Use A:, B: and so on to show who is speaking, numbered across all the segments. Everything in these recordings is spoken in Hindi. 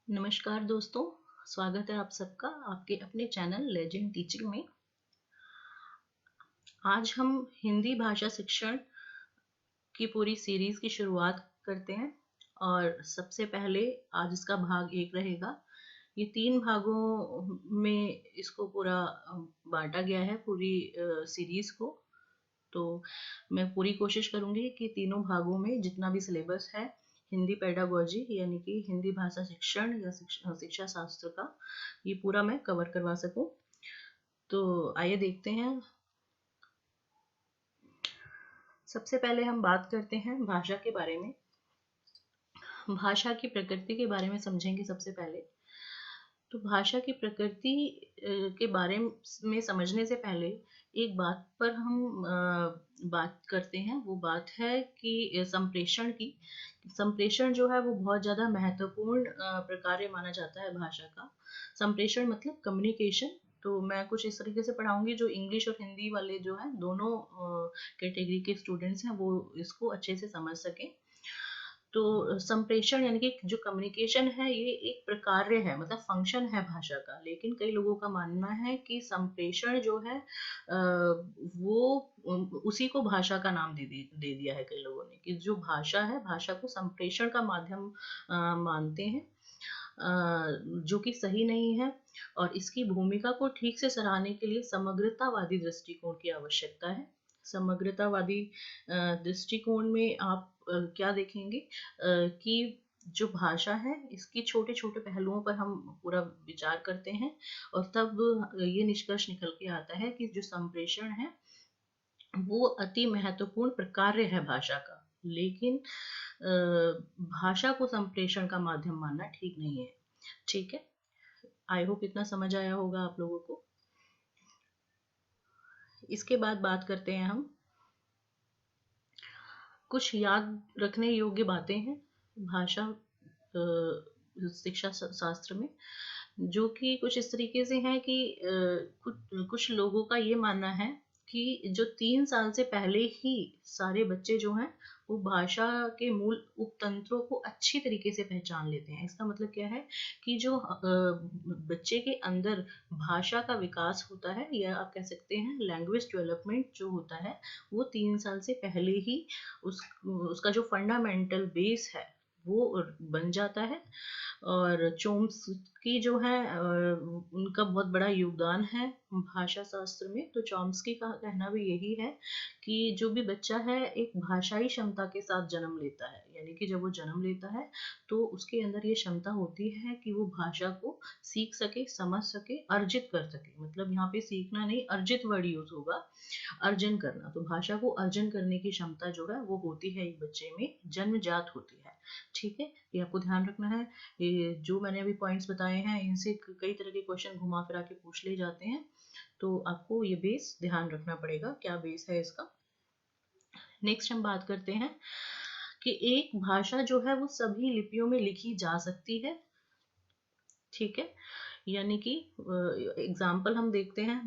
A: नमस्कार दोस्तों, स्वागत है आप सबका आपके अपने चैनल लेजेंड टीचिंग में। आज हम हिंदी भाषा शिक्षण की पूरी सीरीज की शुरुआत करते हैं और सबसे पहले आज इसका भाग 1 रहेगा। ये 3 भागों में इसको पूरा बांटा गया है पूरी सीरीज को। तो मैं पूरी कोशिश करूंगी कि तीनों भागों में जितना भी सिलेबस है हिंदी पेडागोजी यानी कि हिंदी भाषा शिक्षण या शिक्षा शास्त्र का, ये पूरा मैं कवर करवा सकूं। तो आइए देखते हैं। सबसे पहले हम बात करते हैं भाषा के बारे में। भाषा की प्रकृति के बारे में समझेंगे सबसे पहले। तो भाषा की प्रकृति के बारे में समझने से पहले एक बात पर हम बात करते हैं, वो बात है कि संप्रेषण की। संप्रेषण जो है वो बहुत ज़्यादा महत्वपूर्ण प्रकार्य माना जाता है भाषा का। संप्रेषण मतलब कम्युनिकेशन। तो मैं कुछ इस तरीके से पढ़ाऊंगी जो इंग्लिश और हिंदी वाले जो है दोनों कैटेगरी के स्टूडेंट्स हैं वो इसको अच्छे से समझ सकें। तो संप्रेषण यानी कि जो कम्युनिकेशन है ये एक प्रकार्य है, मतलब फंक्शन है भाषा का। लेकिन कई लोगों का मानना है कि संप्रेषण जो है वो उसी को भाषा का नाम दे दिया है कई लोगों ने, कि जो भाषा है भाषा को संप्रेषण का माध्यम मानते हैं, जो कि सही नहीं है। और इसकी भूमिका को ठीक से सराहने के लिए समग्रतावादी दृष्टिकोण की आवश्यकता है। समग्रतावादी दृष्टिकोण में आप क्या देखेंगे कि जो भाषा है इसकी छोटे छोटे पहलुओं पर हम पूरा विचार करते हैं और तब ये निष्कर्ष निकल के आता है कि जो संप्रेषण है वो अति महत्वपूर्ण प्रकार्य है भाषा का। लेकिन भाषा को संप्रेषण का माध्यम मानना ठीक नहीं है। ठीक है, आई होप इतना समझ आया होगा आप लोगों को। इसके बाद बात करते हैं हम, कुछ याद रखने योग्य बातें हैं भाषा शिक्षा शास्त्र में, जो कि कुछ इस तरीके से हैं कि कुछ लोगों का ये मानना है कि जो 3 साल से पहले ही सारे बच्चे जो हैं वो भाषा के मूल उपतंत्रों को अच्छी तरीके से पहचान लेते हैं। इसका मतलब क्या है कि जो बच्चे के अंदर भाषा का विकास होता है या आप कह सकते हैं लैंग्वेज डेवलपमेंट जो होता है वो 3 साल से पहले ही उसका जो फंडामेंटल बेस है वो बन जाता है। और चॉम्स्की जो है उनका बहुत बड़ा योगदान है भाषा शास्त्र में। तो चॉम्स्की का कहना भी यही है कि जो भी बच्चा है एक भाषाई क्षमता के साथ जन्म लेता है, यानी कि जब वो जन्म लेता है तो उसके अंदर ये क्षमता होती है कि वो भाषा को सीख सके, समझ सके, अर्जित कर सके। मतलब यहाँ पे सीखना नहीं, अर्जित वर्ड यूज होगा, अर्जन करना। तो भाषा को अर्जन करने की क्षमता जो है वो होती है एक बच्चे में, जन्मजात होती है। ठीक है, ये आपको ध्यान रखना है। ये जो मैंने अभी पॉइंट्स बताए हैं इनसे कई तरह के क्वेश्चन घुमा फिरा के पूछ ले जाते हैं, तो आपको ये बेस ध्यान रखना पड़ेगा, क्या बेस है इसका। नेक्स्ट हम बात करते हैं कि एक भाषा जो है वो सभी लिपियों में लिखी जा सकती है। ठीक है, यानी कि एग्जाम्पल हम देखते हैं,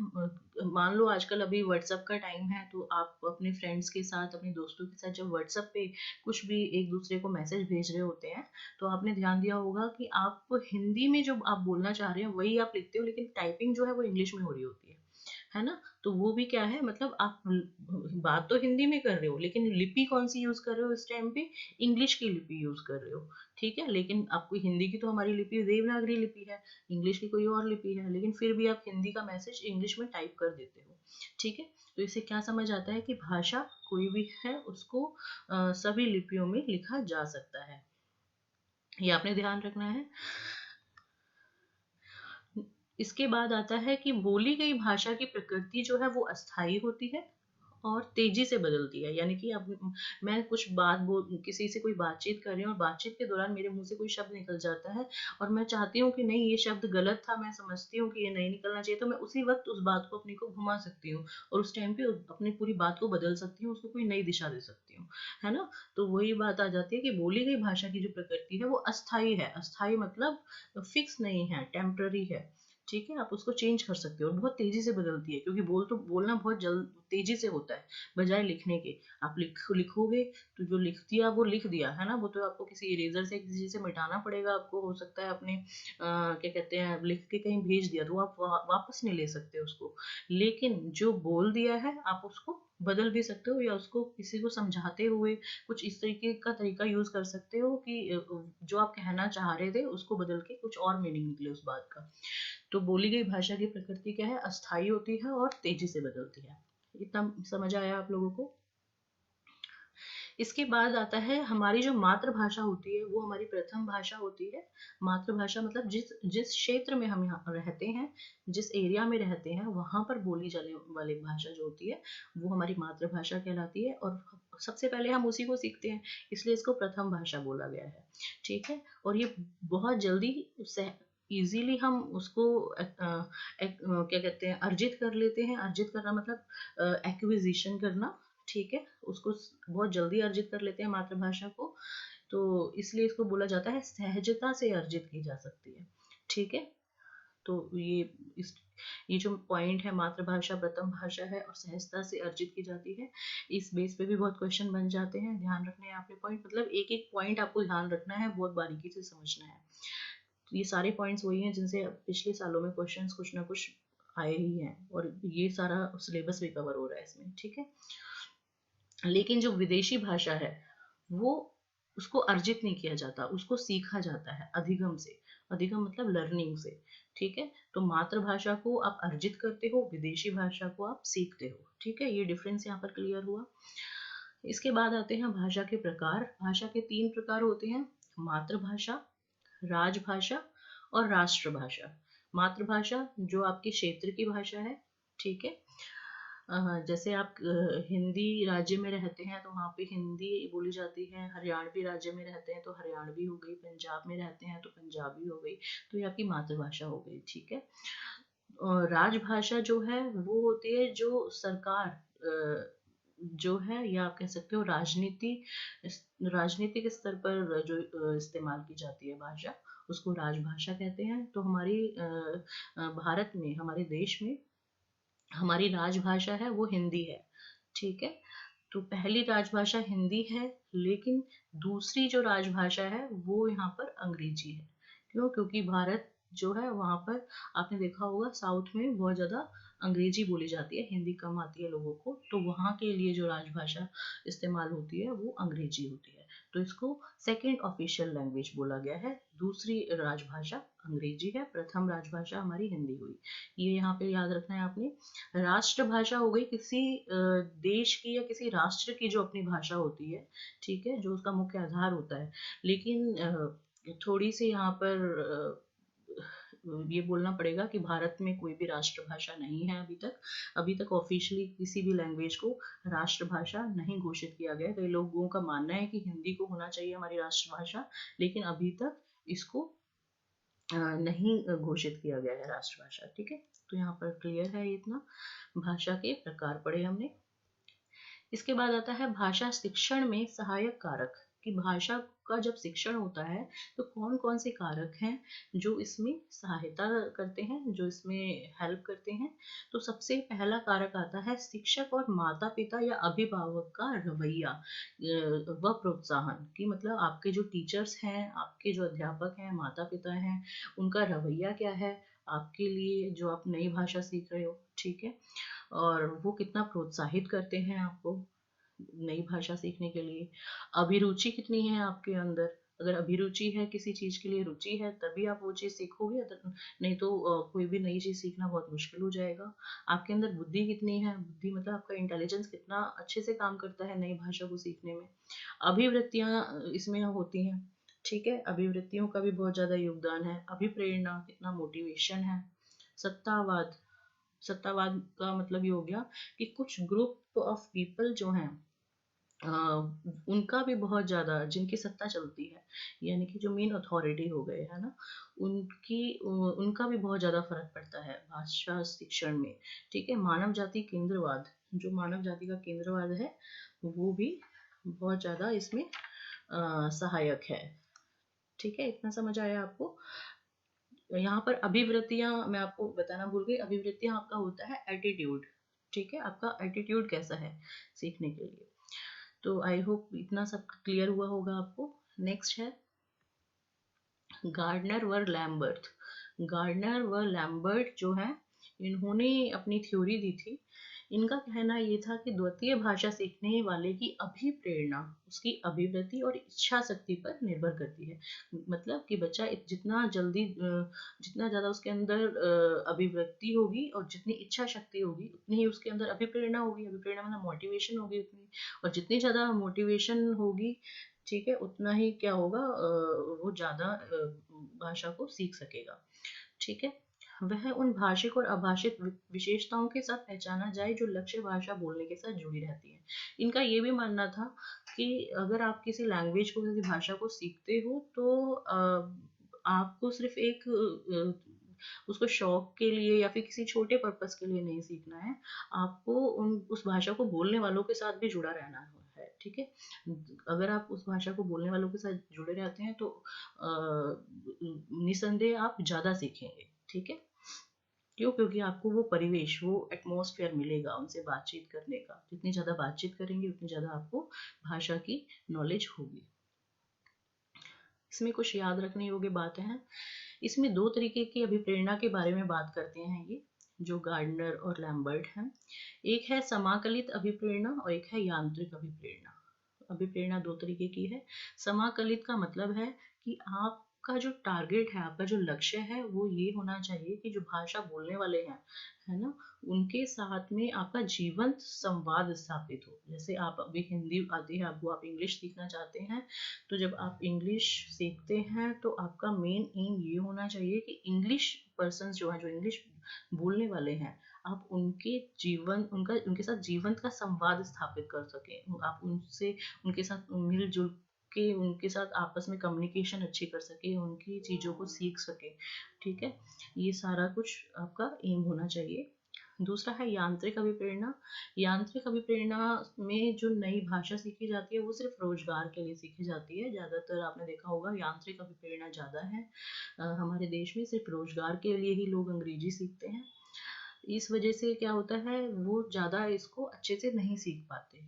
A: मान लो आजकल अभी व्हाट्सएप का टाइम है तो आप अपने फ्रेंड्स के साथ, अपने दोस्तों के साथ जब व्हाट्सएप पे कुछ भी एक दूसरे को मैसेज भेज रहे होते हैं तो आपने ध्यान दिया होगा कि आप हिंदी में जो आप बोलना चाह रहे हैं वही आप लिखते हो, लेकिन टाइपिंग जो है वो इंग्लिश में हो रही होती है ना। तो वो भी क्या है, मतलब आप बात तो हिंदी में कर रहे हो लेकिन लिपि कौन सी यूज कर रहे हो इस टाइम पे, इंग्लिश की लिपि यूज कर रहे हो। ठीक है, लेकिन आपको हिंदी की तो हमारी लिपि देवनागरी लिपि है, इंग्लिश की कोई और लिपि है, लेकिन फिर भी आप हिंदी का मैसेज इंग्लिश में टाइप कर देते हो। ठीक है, तो इससे क्या समझ आता है कि भाषा कोई भी है उसको सभी लिपियों में लिखा जा सकता है, ये आपने ध्यान रखना है। इसके बाद आता है कि बोली गई भाषा की प्रकृति जो है वो अस्थाई होती है और तेजी से बदलती है। यानी कि अब मैं कुछ बात बोल, किसी से कोई बातचीत कर रही हूँ और बातचीत के दौरान मेरे मुंह से कोई शब्द निकल जाता है और मैं चाहती हूँ कि नहीं ये शब्द गलत था, मैं समझती हूँ कि ये नहीं निकलना चाहिए, तो मैं उसी वक्त उस बात को अपनी को घुमा सकती हूँ और उस टाइम पे अपनी पूरी बात को बदल सकती हूँ, उसको कोई नई दिशा दे सकती हूँ, है ना। तो वही बात आ जाती है कि बोली गई भाषा की जो प्रकृति है वो अस्थाई है। अस्थाई मतलब फिक्स नहीं है, टेम्पररी है। ठीक है, आप उसको चेंज कर सकते हो और बहुत तेजी से बदलती है, क्योंकि बोलना बहुत जल्द तेजी से होता है बजाय लिखने के। आप लिखोगे तो जो लिख दिया वो लिख दिया है ना, वो तो आपको किसी इरेजर से किसी चीज़ से मिटाना पड़ेगा, आपको हो सकता है अपने क्या कहते हैं लिख के कहीं भेज दिया तो आप वापस नहीं ले सकते उसको। लेकिन जो बोल दिया है आप उसको बदल भी सकते हो, या उसको किसी को समझाते हुए कुछ इस तरीके का तरीका यूज कर सकते हो कि जो आप कहना चाह रहे थे उसको बदल के कुछ और मीनिंग निकले उस बात का। तो बोली गई भाषा की प्रकृति क्या है, अस्थाई होती है और तेजी से बदलती है। इतना समझ आया आप लोगों को? इसके बाद आता है हमारी जो मातृभाषा होती है वो हमारी प्रथम भाषा होती है। मातृभाषा मतलब जिस जिस क्षेत्र में हम यहाँ रहते हैं, जिस एरिया में रहते हैं, वहां पर बोली जाने वाली भाषा जो होती है वो हमारी मातृभाषा कहलाती है, और सबसे पहले हम उसी को सीखते हैं, इसलिए इसको प्रथम भाषा बोला गया है। ठीक है, और ये बहुत जल्दी इजीली हम उसको क्या कहते हैं अर्जित कर लेते हैं। अर्जित करना मतलब एक्विजिशन करना। ठीक है, उसको बहुत जल्दी अर्जित कर लेते हैं मातृभाषा को, तो इसलिए इसको बोला जाता है सहजता से अर्जित की जा सकती है। ठीक है, तो ये जो पॉइंट है, मातृभाषा प्रथम भाषा है और सहजता से अर्जित की जाती है, इस बेस पे भी बहुत क्वेश्चन बन जाते हैं। ध्यान रखना है आपने पॉइंट, मतलब एक एक पॉइंट आपको ध्यान रखना है, बहुत बारीकी से समझना है। तो ये सारे पॉइंट्स वही हैं जिनसे पिछले सालों में क्वेश्चंस कुछ ना कुछ आए ही हैं, और ये सारा सिलेबस भी कवर हो रहा है इसमें। ठीक है, लेकिन जो विदेशी भाषा है वो उसको अर्जित नहीं किया जाता, उसको सीखा जाता है अधिगम से। अधिगम मतलब लर्निंग से। ठीक है, तो मातृभाषा को आप अर्जित करते हो, विदेशी भाषा को आप सीखते हो। ठीक है, ये डिफरेंस यहाँ पर क्लियर हुआ। इसके बाद आते हैं भाषा के प्रकार। भाषा के 3 प्रकार होते हैं, मातृभाषा, राजभाषा और राष्ट्रभाषा। मातृभाषा जो आपके क्षेत्र की भाषा है। ठीक है, जैसे आप हिंदी राज्य में रहते हैं तो वहाँ पे हिंदी बोली जाती है, हरियाणवी राज्य में रहते हैं तो हरियाणवी हो गई, पंजाब में रहते हैं तो पंजाबी हो गई, तो ये आपकी मातृभाषा हो गई। ठीक है, और राजभाषा जो है वो होती है जो सरकार जो है, या आप कह सकते हो राजनीतिक स्तर पर जो इस्तेमाल की जाती है भाषा, उसको राजभाषा कहते हैं। तो हमारी भारत में, हमारे देश में हमारी राजभाषा है वो हिंदी है। ठीक है, तो पहली राजभाषा हिंदी है, लेकिन दूसरी जो राजभाषा है वो यहाँ पर अंग्रेजी है। क्यों? क्योंकि भारत जो है वहाँ पर आपने देखा होगा साउथ में बहुत ज़्यादा अंग्रेजी बोली जाती है, हिंदी कम आती है लोगों को, तो वहाँ के लिए जो राजभाषा इस्तेमाल होती है वो अंग्रेजी होती है। तो इसको सेकेंड ऑफिशियल लैंग्वेज बोला गया है। दूसरी राजभाषा अंग्रेजी है, प्रथम राजभाषा हमारी हिंदी हुई। ये यहाँ पे याद रखना है आपने। राष्ट्रभाषा हो गई किसी देश की या किसी राष्ट्र की जो अपनी भाषा होती है। ठीक है, जो उसका मुख्य आधार होता है। लेकिन थोड़ी सी यहाँ पर ये बोलना पड़ेगा कि भारत में कोई भी राष्ट्रभाषा नहीं है अभी तक। अभी तक ऑफिशियली किसी भी लैंग्वेज को राष्ट्रभाषा नहीं घोषित किया गया। कई लोगों का मानना है कि हिंदी को होना चाहिए हमारी राष्ट्रभाषा, लेकिन अभी तक इसको नहीं घोषित किया गया है राष्ट्रभाषा। ठीक है, तो यहाँ पर क्लियर है इतना। भाषा के प्रकार पढ़े हमने। इसके बाद आता है भाषा शिक्षण में सहायक कारक, कि भाषा का जब शिक्षण होता है तो कौन कौन से कारक हैं जो इसमें सहायता करते हैं, जो इसमें हेल्प करते हैं। तो सबसे पहला कारक आता है शिक्षक और माता पिता या अभिभावक का रवैया व प्रोत्साहन, कि मतलब आपके जो टीचर्स हैं, आपके जो अध्यापक हैं, माता पिता हैं, उनका रवैया क्या है आपके लिए जो आप नई भाषा सीख रहे हो। ठीक है, और वो कितना प्रोत्साहित करते हैं आपको नई भाषा सीखने के लिए। अभिरुचि कितनी है आपके अंदर, अगर अभिरुचि है किसी चीज के लिए, रुचि है, तभी आप वो चीज सीखोगे, नहीं तो कोई भी नई चीज सीखना बहुत मुश्किल हो जाएगा। आपके अंदर बुद्धि कितनी है, बुद्धि मतलब आपका इंटेलिजेंस कितना अच्छे से काम करता है नई भाषा को सीखने में। अभिवृत्तियां इसमें होती हैं। ठीक है, अभिवृत्तियों का भी बहुत ज्यादा योगदान है। अभिप्रेरणा, कितना मोटिवेशन है। सत्तावाद, सत्तावाद का मतलब ये हो गया कि कुछ ग्रुप ऑफ पीपल जो हैं उनका भी बहुत ज़्यादा, जिनकी सत्ता चलती है, यानी कि जो मेन अथॉरिटी हो गए है ना, उनका भी बहुत ज़्यादा फर्क पड़ता है भाषा शिक्षण में। ठीक है, मानव जाति केंद्रवाद, जो मानव जाति का केंद्रवाद है वो भी बहुत ज़्यादा इसमें सहायक है। ठीक है, इतना समझ आया आपको? यहाँ पर अभिवृत्तियां मैं आपको बताना भूल गई। अभिवृत्तियां आपका होता है एटीट्यूड। ठीक है, आपका एटीट्यूड कैसा है सीखने के लिए। तो आई होप इतना सब क्लियर हुआ होगा आपको। नेक्स्ट है गार्डनर व लैम्बर्ट। गार्डनर व लैम्बर्ट जो है, इन्होंने अपनी थ्योरी दी थी। इनका कहना ये था कि द्वितीय भाषा सीखने वाले की अभिप्रेरणा उसकी अभिवृत्ति और इच्छा शक्ति पर निर्भर करती है। मतलब कि बच्चा जितना जल्दी जितना ज़्यादा उसके अंदर अभिवृत्ति होगी और जितनी इच्छा शक्ति होगी उतनी ही उसके अंदर अभिप्रेरणा होगी। अभिप्रेरणा मतलब मोटिवेशन होगी उतनी, और जितनी ज़्यादा मोटिवेशन होगी, ठीक है, उतना ही क्या होगा, वो ज़्यादा भाषा को सीख सकेगा। ठीक है, वह उन भाषिक और अभाषिक विशेषताओं के साथ पहचाना जाए जो लक्ष्य भाषा बोलने के साथ जुड़ी रहती है। इनका ये भी मानना था कि अगर आप किसी लैंग्वेज को, किसी भाषा को सीखते हो तो आपको सिर्फ एक उसको शौक के लिए या फिर किसी छोटे पर्पस के लिए नहीं सीखना है, आपको उस भाषा को बोलने वालों के साथ भी जुड़ा रहना है। ठीक है, अगर आप उस भाषा को बोलने वालों के साथ जुड़े रहते हैं तो निसंदेह आप ज़्यादा सीखेंगे। ठीक है, क्यों? क्योंकि आपको वो परिवेश, वो एटमॉस्फेयर मिलेगा उनसे बातचीत करने का। जितनी ज़्यादा बातचीत करेंगे उतनी ज़्यादा आपको भाषा की नॉलेज होगी। इसमें कुछ याद रखने योग्य बातें हैं। इसमें दो तरीके की अभिप्रेरणा के बारे में बात करते हैं ये, जो गार्डनर और लैम्बर्ट हैं। एक है समाकलित अभिप्रेरणा और एक है यांत्रिक अभिप्रेरणा। अभिप्रेरणा दो तरीके की है। समाकलित का मतलब है कि आपका जो टारगेट है, आपका जो लक्ष्य है, वो ये होना चाहिए कि जो भाषा बोलने वाले हैं, है ना, उनके साथ में आपका जीवंत संवाद स्थापित हो। जैसे आप अभी हिंदी आती है आपको, आप इंग्लिश सीखना चाहते हैं, तो जब आप इंग्लिश सीखते हैं तो आपका मेन एम ये होना चाहिए कि इंग्लिश पर्सन जो है, जो इंग्लिश बोलने वाले हैं, आप उनके साथ जीवंत का संवाद स्थापित कर सकें। आप उनके साथ मिलजुल के उनके साथ आपस में कम्युनिकेशन अच्छी कर सके, उनकी चीज़ों को सीख सके। ठीक है, ये सारा कुछ आपका एम होना चाहिए। दूसरा है यांत्रिक अभिप्रेरणा। यांत्रिक अभिप्रेरणा में जो नई भाषा सीखी जाती है वो सिर्फ रोजगार के लिए सीखी जाती है। ज़्यादातर आपने देखा होगा यांत्रिक अभिप्रेरणा ज़्यादा है हमारे देश में, सिर्फ रोजगार के लिए ही लोग अंग्रेजी सीखते हैं। इस वजह से क्या होता है, वो ज़्यादा इसको अच्छे से नहीं सीख पाते,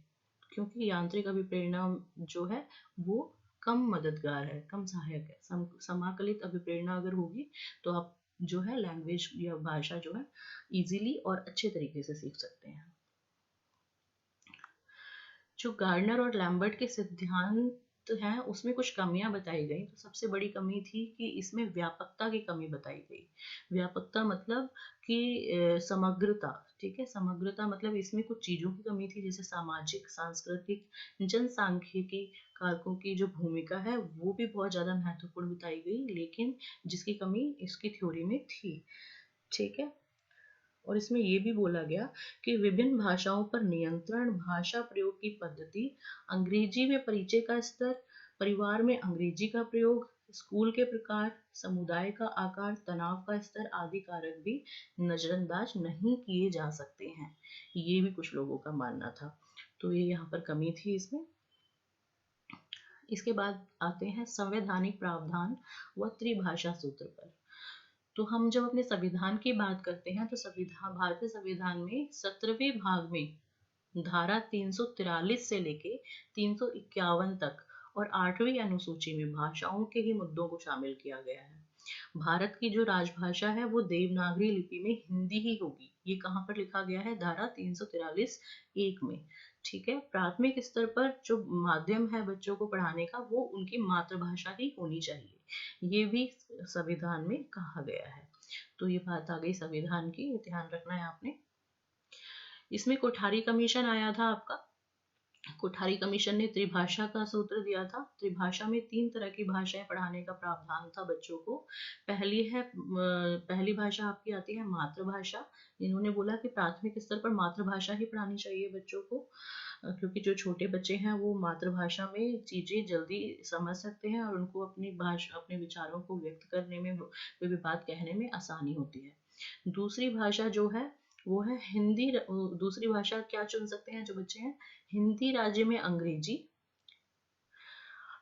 A: क्योंकि यांत्रिक अभिप्रेरणा जो है वो कम मददगार है, कम सहायक है। समाकलित अभिप्रेरणा अगर होगी तो आप जो है लैंग्वेज या भाषा जो है इजीली और अच्छे तरीके से सीख सकते हैं। जो गार्डनर और लैम्बर्ट के सिद्धांत हैं उसमें कुछ कमियां बताई गई। तो सबसे बड़ी कमी थी कि इसमें व्यापकता की कमी बताई गई। व्यापकता मतलब कि समग्रता। ठीक है, समग्रता मतलब इसमें कुछ चीज़ों की कमी थी, जैसे सामाजिक, सांस्कृतिक, जनसांख्यिकी कारकों की जो भूमिका है वो भी बहुत ज़्यादा महत्वपूर्ण बताई गई, लेकिन जिसकी कमी इसकी थ्योरी में थी। ठीक है, और इसमें ये भी बोला गया कि विभिन्न भाषाओं पर नियंत्रण, भाषा प्रयोग की पद्धति, अंग्रेजी में परिचय का स्तर, परिवार में अंग्रेजी का प्रयोग, स्कूल के प्रकार, समुदाय का आकार, तनाव का स्तर आदि कारक भी नजरअंदाज नहीं किए जा सकते हैं। ये भी कुछ लोगों का मानना था। तो ये यहाँ पर कमी थी इसमें। इसके बाद आते हैं संवैधानिक प्रावधान व त्रिभाषा सूत्र पर। तो हम जब अपने संविधान की बात करते हैं तो भारतीय संविधान में 17वें भाग में धारा 343 से लेके 351 तक और 8वीं अनुसूची में भाषाओं के ही मुद्दों को शामिल किया गया है। भारत की जो राजभाषा है वो देवनागरी लिपि में हिंदी ही होगी। ये कहाँ पर लिखा गया है? धारा 343 एक में। ठीक है, प्राथमिक स्तर पर जो माध्यम है बच्चों को पढ़ाने का वो उनकी मातृभाषा ही होनी चाहिए, ये भी संविधान में कहा गया है। तो ये बात आ गई संविधान की, ध्यान रखना है आपने। इसमें कोठारी कमीशन आया था आपका। कोठारी कमीशन ने त्रिभाषा का सूत्र दिया था। त्रिभाषा में 3 तरह की भाषाएं पढ़ाने का प्रावधान था बच्चों को। पहली भाषा आपकी आती है मातृभाषा। इन्होंने बोला कि प्राथमिक स्तर पर मातृभाषा ही पढ़ानी चाहिए बच्चों को, क्योंकि जो छोटे बच्चे हैं वो मातृभाषा में चीज़ें जल्दी समझ सकते हैं और उनको अपने विचारों को व्यक्त करने में, कोई भी बात कहने में आसानी होती है। दूसरी भाषा जो है वो है हिंदी। दूसरी भाषा क्या चुन सकते हैं जो बच्चे हैं? हिंदी राज्य में अंग्रेजी,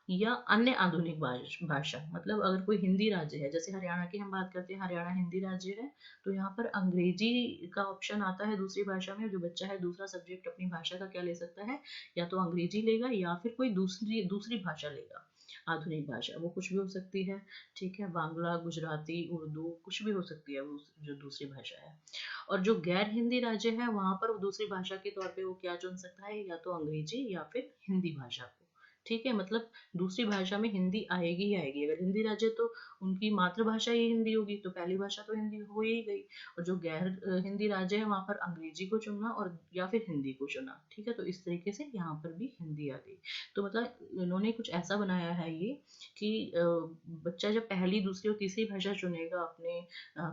A: या अन्य आधुनिक भाषा। मतलब अगर कोई हिंदी राज्य है, जैसे हरियाणा की हम बात करते हैं, हरियाणा हिंदी राज्य है, तो यहाँ पर अंग्रेजी का ऑप्शन आता है दूसरी भाषा में। जो बच्चा है दूसरा सब्जेक्ट अपनी भाषा का क्या ले सकता है, या तो अंग्रेजी लेगा या फिर कोई दूसरी दूसरी भाषा लेगा। आधुनिक भाषा वो कुछ भी हो सकती है, ठीक है, बांग्ला, गुजराती, उर्दू, कुछ भी हो सकती है वो जो दूसरी भाषा है। और जो गैर हिंदी राज्य है वहां पर वो दूसरी भाषा के तौर पे वो क्या चुन सकता है, या तो अंग्रेजी या फिर हिंदी भाषा को। ठीक है, मतलब दूसरी भाषा में हिंदी आएगी ही आएगी। अगर हिंदी राज्य तो उनकी मातृभाषा ही हिंदी होगी, तो पहली भाषा तो हिंदी हो ही गई। और जो गैर हिंदी राज्य है वहां पर अंग्रेजी को चुनना और या फिर हिंदी को चुना। ठीक है, तो इस तरीके से यहाँ पर भी हिंदी आ गई। तो मतलब इन्होंने कुछ ऐसा बनाया है ये कि बच्चा जब पहली, दूसरी और तीसरी भाषा चुनेगा अपने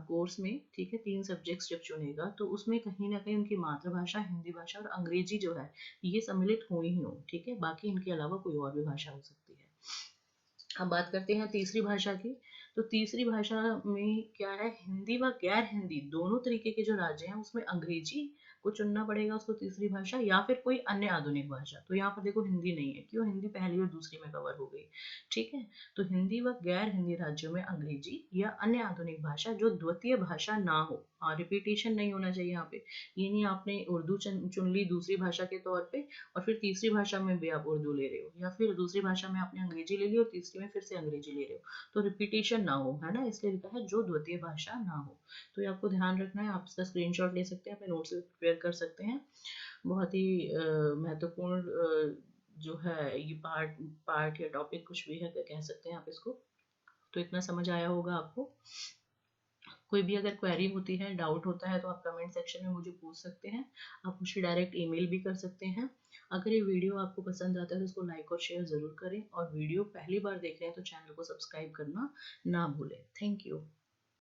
A: कोर्स में, ठीक है, 3 सब्जेक्ट्स जब चुनेगा, तो उसमें कहीं न कहीं उनकी मातृभाषा, हिंदी भाषा और अंग्रेजी जो है, ये सम्मिलित हो ही हो, ठीक है? बाकी इनके अलावा कोई और भी भाषा हो सकती है। अब बात करते हैं तीसरी भाषा की। तो तीसरी भाषा में क्या है, हिंदी व गैर हिंदी दोनों तरीके के जो राज्य हैं उसमें अंग्रेजी को चुनना पड़ेगा उसको तीसरी भाषा, या फिर कोई अन्य आधुनिक भाषा। तो यहाँ पर देखो हिंदी नहीं है, क्यों, हिंदी पहली और दूसरी में कवर हो गई। ठीक है, तो हिंदी व गैर हिंदी राज्यों में अंग्रेजी या अन्य आधुनिक भाषा जो द्वितीय भाषा ना हो। हाँ, रिपीटेशन नहीं होना चाहिए यहाँ पे। ये नहीं आपने उर्दू चुन ली दूसरी भाषा के तौर पे और फिर तीसरी भाषा में भी आप उर्दू ले रहे हो, या फिर दूसरी भाषा में आपने अंग्रेजी ले ली और तीसरी में फिर से अंग्रेजी ले रहे हो, तो रिपीटेशन ना हो, है ना, इसलिए लिखा है जो द्वितीय भाषा ना हो। तो ये आपको ध्यान रखना है। आप इसका स्क्रीनशॉट ले सकते हैं, अपने नोट्स से प्रिपेयर कर सकते हैं। बहुत ही महत्वपूर्ण जो है ये पार्ट पार्ट या टॉपिक कुछ भी है कह सकते हैं आप इसको। तो इतना समझ आया होगा आपको। कोई भी अगर क्वेरी होती है, डाउट होता है, तो आप कमेंट सेक्शन में मुझे पूछ सकते हैं। आप मुझे डायरेक्ट ईमेल भी कर सकते हैं। अगर ये वीडियो आपको पसंद आता है तो इसको लाइक और शेयर ज़रूर करें, और वीडियो पहली बार देख रहे हैं तो चैनल को सब्सक्राइब करना ना भूलें। Thank you.